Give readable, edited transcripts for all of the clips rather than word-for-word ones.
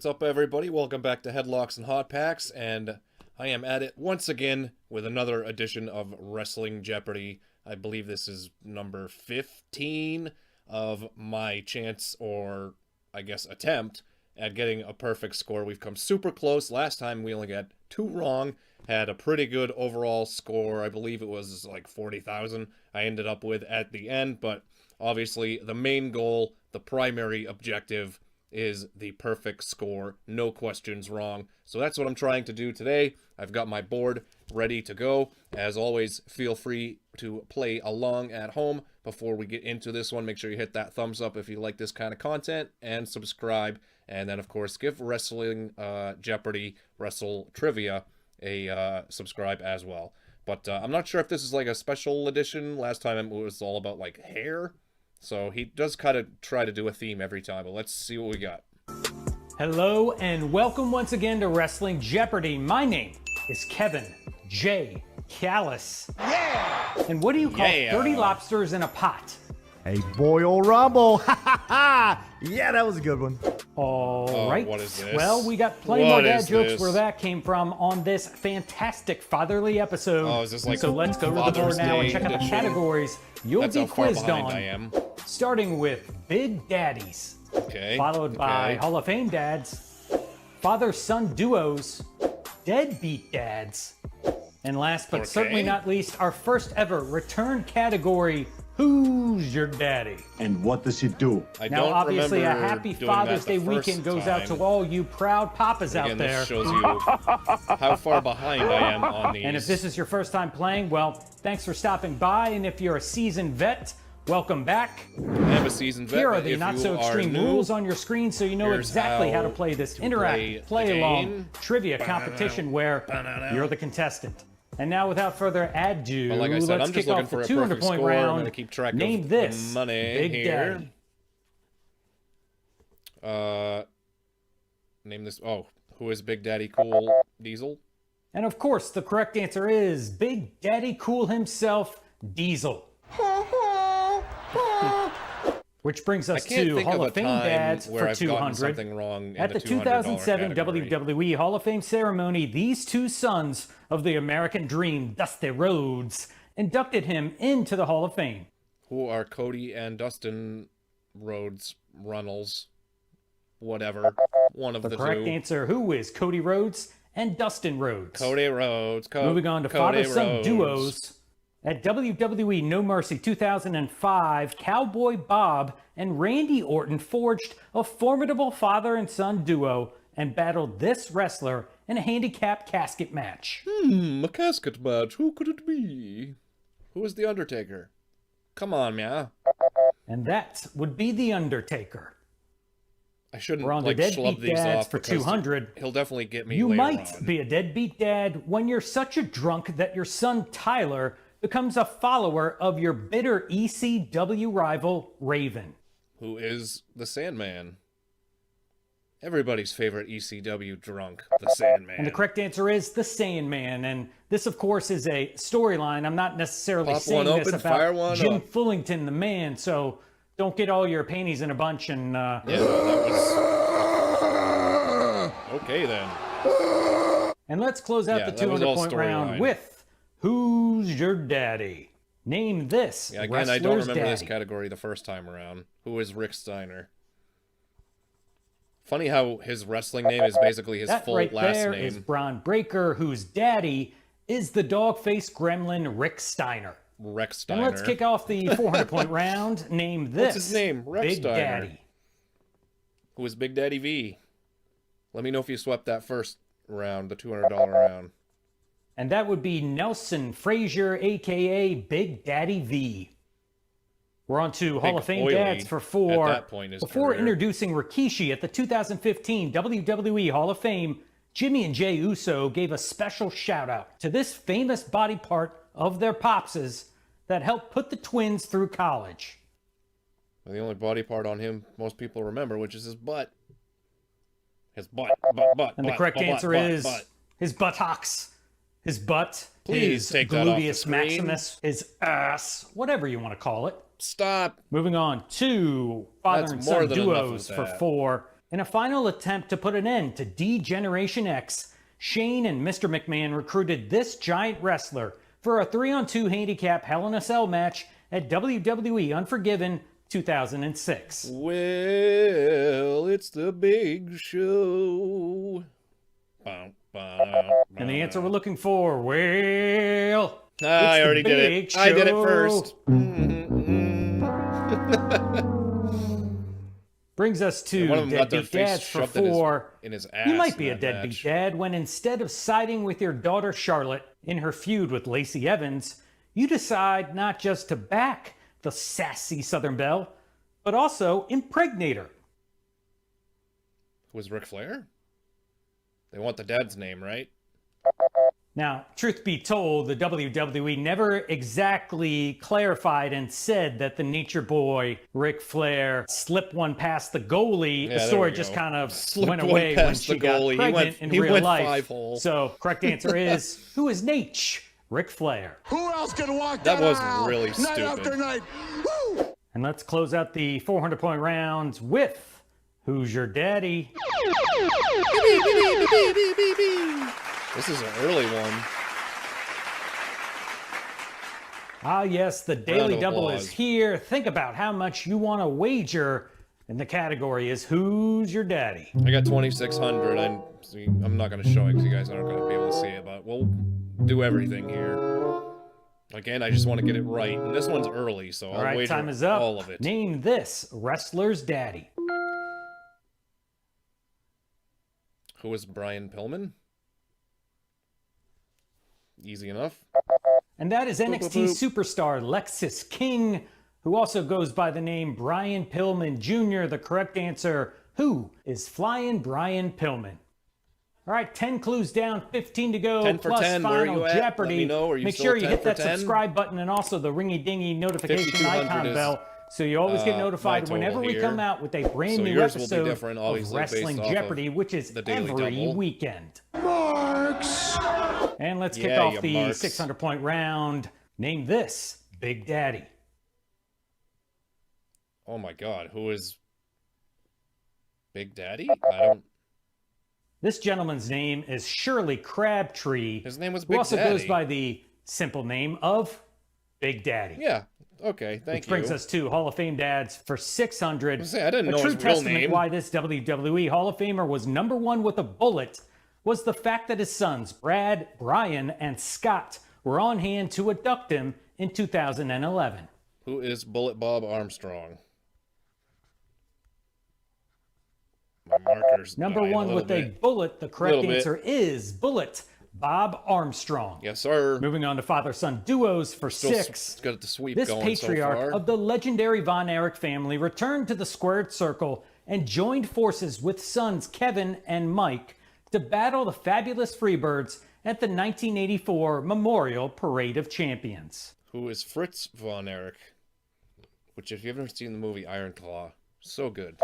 What's up, everybody? Welcome back to Headlocks and Hot Packs, and I am at it once again with another edition of Wrestling Jeopardy. I believe this is number 15 of my chance, or I guess attempt, at getting a perfect score. We've come super close. Last time we only got 2 wrong, had a pretty good overall score. I believe it was like 40,000 I ended up with at the end, but obviously the main goal, the primary objective, is the perfect score, no questions wrong. So that's what I'm trying to do today. I've got my board ready to go. As always, feel free to play along at home. Before we get into this one, make sure you hit that thumbs up if you like this kind of content, and subscribe. And then, of course, give Wrestling Jeopardy, Wrestle Trivia a subscribe as well. But I'm not sure if this is like a special edition. Last time it was all about like hair. So he does kind of try to do a theme every time, but let's see what we got. Hello and welcome once again to Wrestling Jeopardy. My name is Kevin J. Callis. Yeah! And what do you call 30 lobsters in a pot? A boil rumble. Ha ha ha! Yeah, that was a good one. All right. What is this? Well, we got plenty more dad jokes where that came from on this fantastic fatherly episode. Oh, is this like so let's go to the board now and check out the categories you'll be quizzed on. I am. Starting with Big Daddies. Okay. Followed by Hall of Fame dads, father-son duos, deadbeat dads, and last but certainly not least, our first ever return category, Who's Your Daddy? And what does he do? Now, obviously, a happy Father's Day weekend goes out to all you proud papas out there. This shows you how far behind I am on these. And if this is your first time playing, well, thanks for stopping by. And if you're a seasoned vet, welcome back. I am a seasoned vet. Here are the not-so-extreme rules on your screen so you know exactly how to play this interactive, play-along trivia competition where you're the contestant. And now, without further ado, like I said, let's kick off the 200-point round. Keep track Name of this money Big here. Daddy. Name this. Oh, who is Big Daddy Cool Diesel? And of course, the correct answer is Big Daddy Cool himself, Diesel. Which brings us to Hall of Fame dads for 200. At the 2007 WWE Hall of Fame ceremony, these two sons of the American Dream, Dusty Rhodes, inducted him into the Hall of Fame. Who are Cody and Dustin Rhodes, Runnels, whatever, one of the two. The correct answer, who is Cody Rhodes and Dustin Rhodes? Cody Rhodes. Moving on to father-son duos. At WWE No Mercy 2005, Cowboy Bob and Randy Orton forged a formidable father and son duo and battled this wrestler in a handicap casket match. A casket match. Who could it be? Who is The Undertaker? Come on, yeah. And that would be The Undertaker. I shouldn't We're on the deadbeat dads for 200. He'll definitely get me You later might on. be a deadbeat dad when you're such a drunk that your son Tyler becomes a follower of your bitter ECW rival, Raven. Who is the Sandman? Everybody's favorite ECW drunk, the Sandman. And the correct answer is the Sandman. And this, of course, is a storyline. I'm not necessarily saying this about Jim Fullington, the man, so don't get all your panties in a bunch and... Yeah, that was... Okay, then. And let's close out the 200-point round with Who's Your Daddy? Name this again, I don't remember this category the first time around. Who is Rick Steiner? Funny how his wrestling name is basically his full last name. That right there is Bron Breakker, whose daddy is the dog-faced gremlin Rick Steiner. Rick Steiner. And let's kick off the 400-point round. Name this. What's his name? Rick Big Steiner. Daddy. Who is Big Daddy V? Let me know if you swept that first round, the $200 round. And that would be Nelson Frazier, a.k.a. Big Daddy V. We're on to Hall of Fame dads for 4. At that point Before introducing Rikishi at the 2015 WWE Hall of Fame, Jimmy and Jey Uso gave a special shout-out to this famous body part of their popses that helped put the twins through college. The only body part on him most people remember, which is his butt. His butt. And the correct answer is his buttocks. His butt, his gluteus maximus, his ass, whatever you want to call it. Stop. Moving on to father and son duos for 4. In a final attempt to put an end to D-Generation X, Shane and Mr. McMahon recruited this giant wrestler for a 3-on-2 handicap Hell in a Cell match at WWE Unforgiven 2006. Well, it's the big show. And the answer we're looking for, well, I already did it. I did it first. Brings us to deadbeat dads for 4. In his ass You might be a in that deadbeat match. dad when instead of siding with your daughter Charlotte in her feud with Lacey Evans, you decide not just to back the sassy Southern Belle, but also impregnate her. Was Ric Flair? They want the dad's name, right? Now, truth be told, the WWE never exactly clarified and said that the Nature Boy, Ric Flair, slipped one past the goalie. Yeah, The there story we just go. kind of Slipped went one away when past she the got goalie. pregnant in He real went life. 5-hole. So, correct answer is, who is Nate? Ric Flair. Who else can walk That was aisle really night after stupid. night? Woo! And let's close out the 400-point rounds with Who's Your Daddy? This is an early one. Ah, yes, the Daily of Double applause. is here. Think about how much you want to wager. And the category is Who's Your Daddy? I got 2,600. I'm not going to show it because you guys aren't going to be able to see it, but we'll do everything here. Again, I just want to get it right. And this one's early, so All I'll right, wager time is up. all of it. Name this wrestler's daddy. Who is Brian Pillman? Easy enough. And that is NXT superstar Lexis King, who also goes by the name Brian Pillman Jr. The correct answer, who is Flying Brian Pillman? All right, 10 clues down, 15 to go, 10 for plus 10. Where are Final you at? Let Jeopardy. me know. Are you Make still sure you 10 hit for that 10? subscribe button and also the ringy-dingy notification 5,200 icon is, bell so you always get my notified total whenever we here. come out with a brand So new yours will be episode different, of obviously, Wrestling based off Jeopardy, of which is the Daily every Double. weekend. Marks. And let's kick Yeah, off you the marks. 600-point round. Name this Big Daddy. Oh my god, who is Big Daddy? I don't... This gentleman's name is Shirley Crabtree, His name was who Big also Daddy. goes by the simple name of Big Daddy. Yeah, okay, thank Which brings you. us to Hall of Fame dads for 600. I didn't a know true his real testament name. why this WWE Hall of Famer was #1 with a bullet was the fact that his sons, Brad, Brian, and Scott, were on hand to abduct him in 2011. Who is Bullet Bob Armstrong? My markers Number died 1 little with a bit. bullet, the correct Little bit. answer is Bullet Bob Armstrong. Yes, sir. Moving on to father-son duos for Still 6. got the sweep This going patriarch so far. of the legendary Von Erich family returned to the squared circle and joined forces with sons Kevin and Mike to battle the fabulous Freebirds at the 1984 Memorial Parade of Champions. Who is Fritz Von Erich? Which, if you've ever seen the movie Iron Claw, so good.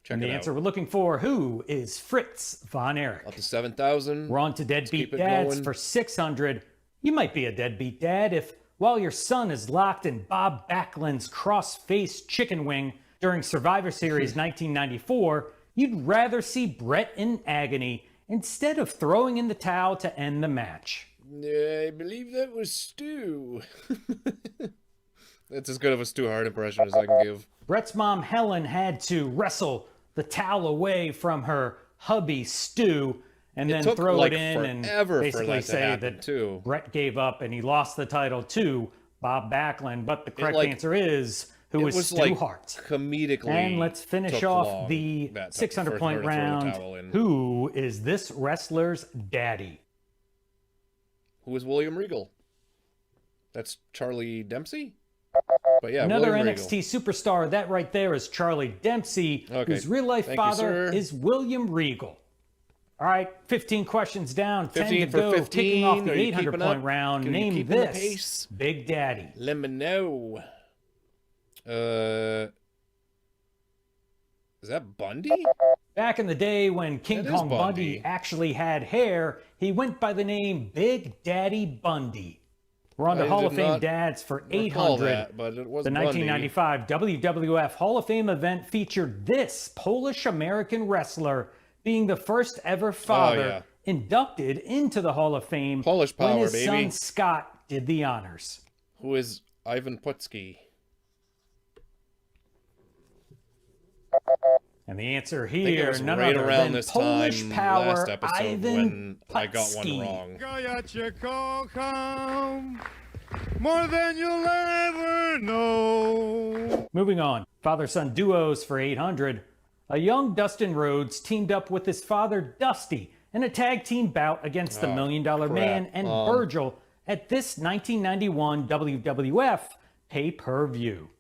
Check And it the out. answer we're looking for, who is Fritz Von Erich? Up to 7,000. We're on to deadbeat keep it dads going. for 600. You might be a deadbeat dad if, while your son is locked in Bob Backlund's cross-faced chicken wing during Survivor Series 1994, you'd rather see Brett in agony instead of throwing in the towel to end the match. I believe that was Stu. That's as good of a Stu Hart impression as I can give. Brett's mom, Helen, had to wrestle the towel away from her hubby, Stu, and then took, throw like, it in and forever for basically that to say happen, that too. Brett gave up and he lost the title to Bob Backlund. But the correct like- answer is, who It is was Stu like Hart? comedically. And let's finish took off long, the that 600-point for her to throw the round. towel in. Who is this wrestler's daddy? Who is William Regal? That's Charlie Dempsey? But yeah, Another William NXT superstar. That right there is Charlie Dempsey, Okay. whose real-life Thank you, father sir. is William Regal. All right, 15 questions down, 10 to 15 for go. 15. Kicking off the Are you 800-point keeping up? round. Are you Name keeping the this pace? Big Daddy. Let me know. Is that Bundy? Back in the day when King That is Kong Bundy Bundy. actually had hair, he went by the name Big Daddy Bundy. We're on to I Hall did of Fame not dads for recall 800. that, but it was The Bundy. 1995 WWF Hall of Fame event featured this Polish-American wrestler being the first ever father yeah. inducted into the Hall of Fame Polish when power, his baby. son Scott did the honors. Who is Ivan Putski? And the answer I think it here, was none right other around than this Polish time power last episode Ivan when I got one Putski. wrong. Ja cię kocham more than you'll ever know. Moving on, father-son duos for 800. A young Dustin Rhodes teamed up with his father Dusty in a tag team bout against the $1 Million Man and Virgil at this 1991 WWF pay-per-view.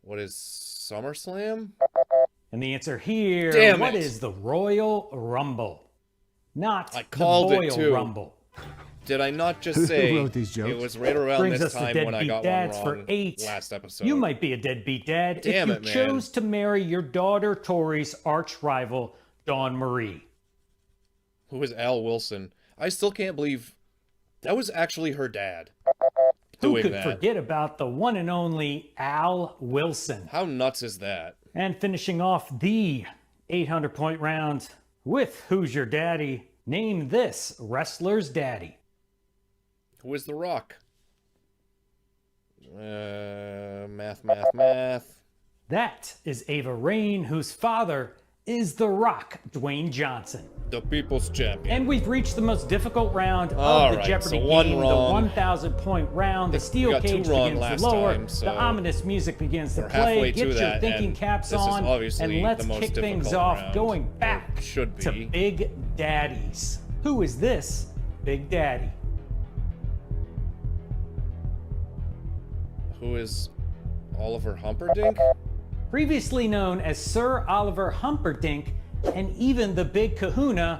What is SummerSlam? And the answer here, Damn what it. is the Royal Rumble? Not I the called it Boyle too. Rumble. Did I not just Who say wrote these jokes? it was right around Brings this us to time when I Deadbeat got Dads one for wrong 8. last episode? You might be a deadbeat dad Damn if it, you man. chose to marry your daughter Tori's arch rival, Dawn Marie. Who is Al Wilson? I still can't believe that was actually her dad Who doing could that. forget about the one and only Al Wilson? How nuts is that? And finishing off the 800-point round with Who's Your Daddy? Name this wrestler's daddy. Who is The Rock? Math. That is Ava Raine, whose father is The Rock, Dwayne Johnson. The People's Champion. And we've reached the most difficult round of All the right, Jeopardy so one game, wrong. the 1,000-point round. The We steel got 2 cage wrong begins last to lower. time, so the ominous music begins to we're play. halfway Get to your that, thinking and caps this is on, obviously and let's the most kick things difficult off round, going or back should to be. Big Daddies. Who is this Big Daddy? Who is Oliver Humperdinck? Previously known as Sir Oliver Humperdinck, and even the Big Kahuna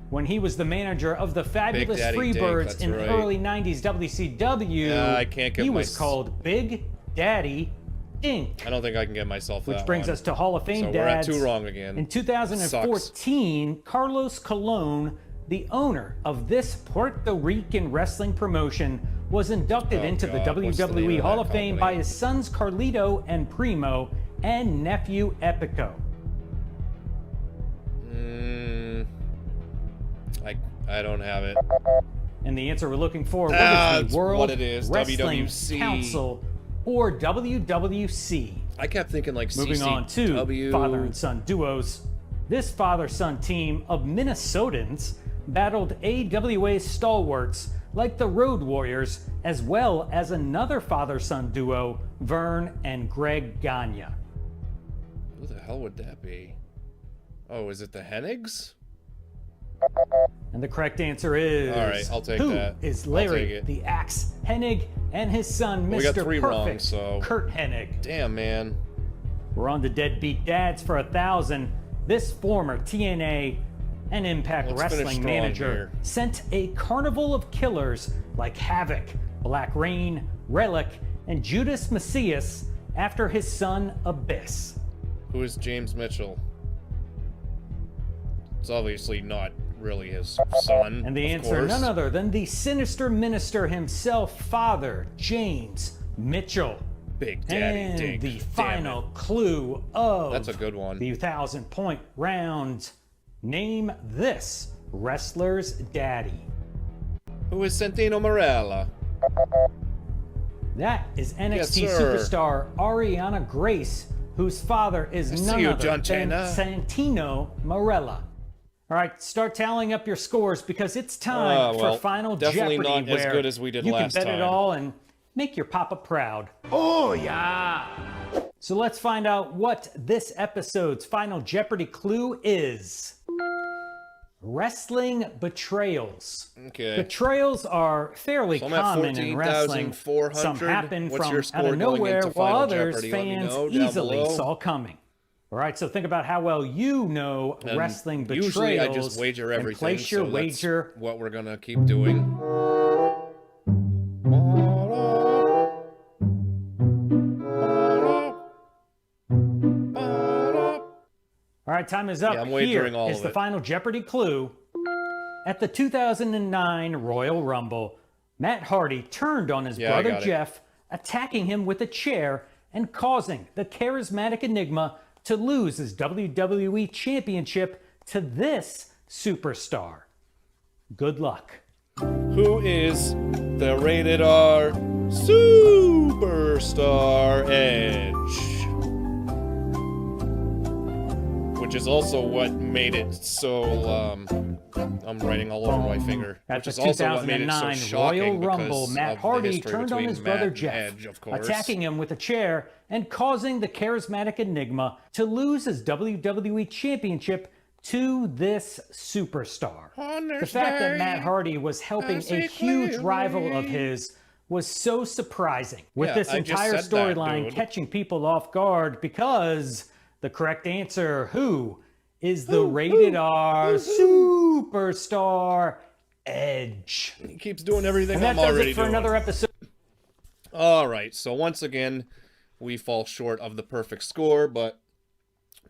when he was the manager of the Fabulous Daddy Dink, Freebirds that's in right. early 90s WCW. Yeah, I can't get he my was called Big Daddy Dink. I don't think I can get myself that Which brings one. us to Hall of Fame So we're at dads. 2 wrong again. In 2014, Carlos Colon, the owner of this Puerto Rican wrestling promotion, was inducted into the God, what's the name WWE of Hall that of Fame company? by his sons Carlito and Primo and nephew Epico. I don't have it. And the answer we're looking for, what is That's the World what it is, Wrestling WWC. Council, or WWC? I kept thinking like Moving on to CCW. father and son duos. This father-son team of Minnesotans battled AWA stalwarts like the Road Warriors, as well as another father-son duo, Vern and Greg Gagne. Who the hell would that be? Oh, is it the Hennigs? And the correct answer is... All right, I'll take who that. is I'll Larry take it. the Axe Hennig and his son, Well, we got Mr. 3 Perfect, wrong, so- Kurt Hennig. Damn, man. We're on to Deadbeat Dads for 1,000. This former TNA and Impact Let's finish Wrestling strong manager here. sent a carnival of killers like Havoc, Black Rain, Relic, and Judas Macias after his son Abyss. Who is James Mitchell? It's obviously not really his son. And the of answer, course. none other than the sinister minister himself, Father James Mitchell. Big Daddy And Dink. the Damn final it. clue of That's a good one. the 1,000-point round. Name this wrestler's daddy. Who is Santino Marella? That is NXT Yes, sir. superstar Ariana Grace, whose father is see none you, other John than Cena. Santino Marella. All right, start tallying up your scores because it's time well, for Final definitely Jeopardy, not as where good as we did you last can bet time. it all and make your papa proud. Oh yeah! So let's find out what this episode's Final Jeopardy clue is. Wrestling betrayals. Okay. Betrayals are fairly So I'm at common in wrestling. 14,400. Some happen What's from your out score of going nowhere, into while Final others Jeopardy? Let me fans know down easily below. saw coming. All right, so think about how well you know And wrestling betrayals. Usually I just wager and everything. place your so wager. That's what we're gonna keep doing. All right, time is up. Yeah, I'm Here wagering all is of the it. Final Jeopardy clue. At the 2009 Royal Rumble, Matt Hardy turned on his brother Jeff, attacking him with a chair and causing the charismatic Enigma to lose his WWE Championship to this superstar. Good luck. Who is the rated R Superstar Edge? Which is also what made it so, I'm writing all over my finger. At Which the is also what made it so 2009 shocking Royal Rumble, because Matt of the Hardy history turned on between his brother Matt and Jeff, Edge, of course. attacking him with a chair and causing the charismatic Enigma to lose his WWE Championship to this superstar. The fact that Matt Hardy was helping a huge rival of his was so surprising, with this entire storyline catching people off guard because the correct answer, who is the rated R Superstar Edge? He keeps doing everything And I'm that does already it for doing. another episode. All right, so once again, we fall short of the perfect score, but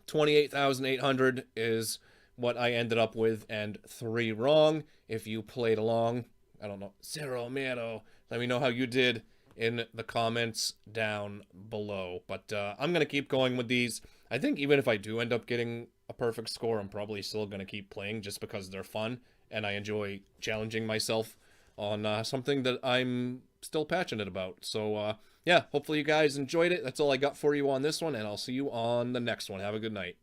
28,800 is what I ended up with, and 3 wrong. If you played along, I don't know, Zero Mero, let me know how you did in the comments down below. But I'm going to keep going with these. I think even if I do end up getting a perfect score, I'm probably still going to keep playing just because they're fun, and I enjoy challenging myself on something that I'm still passionate about. So, yeah, hopefully you guys enjoyed it. That's all I got for you on this one, and I'll see you on the next one. Have a good night.